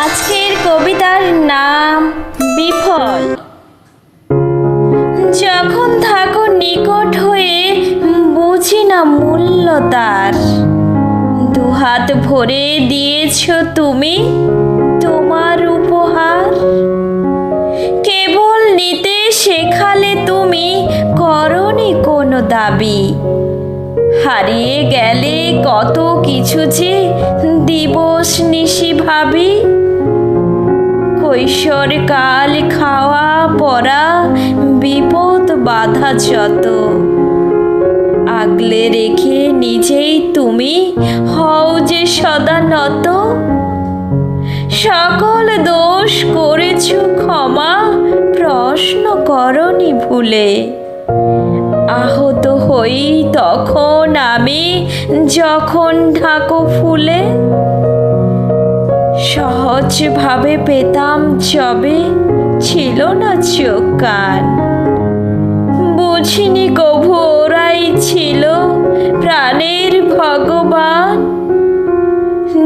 আজকের কবিতার নাম বিফল। যখন থাকো নিকট হয়ে বুঝি না মূল্য তার, দুহাত ভরে দিয়েছ তুমি তোমার উপহার। কেবল নিতে শেখালে তুমি, করনি কোনো দাবি। হারিয়ে গেলে কত কিছু যে দিবস নিশি ভাবি। কৈশোর কাল খাওয়া পড়া বিপদ বাধা যত, আগলে রেখে নিজেই তুমি হও যে সদা নত। সকল দোষ করেছ ক্ষমা, প্রশ্ন করনি ভুলে। আহত হই তখন আমি যখন ঢাকো ফুলে। সহজভাবে পেতাম যবে ছিল না চোখ কান, বুঝিনি কভু ওরাই ছিল প্রাণের ভগবান।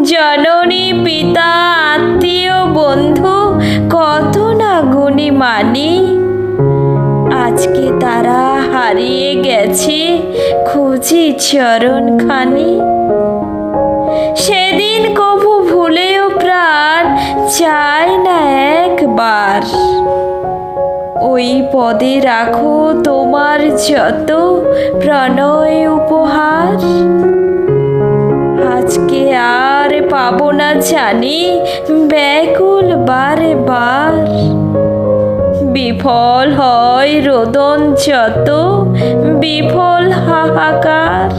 জননী পিতা আত্মীয় বন্ধু কত না গুণী মানি, আজকে তারা হারিয়ে গেছে খুঁজি চরণখানি। সেদিন কভু ভুলেও প্রাণ চায় না একবার, ওই পদে রাখো তোমার যত প্রণয় উপহার। আজকে আর পাবো না জানি ব্যাকুল বারে বার, বিফল হয় রোদন যত বিফল হাহাকার।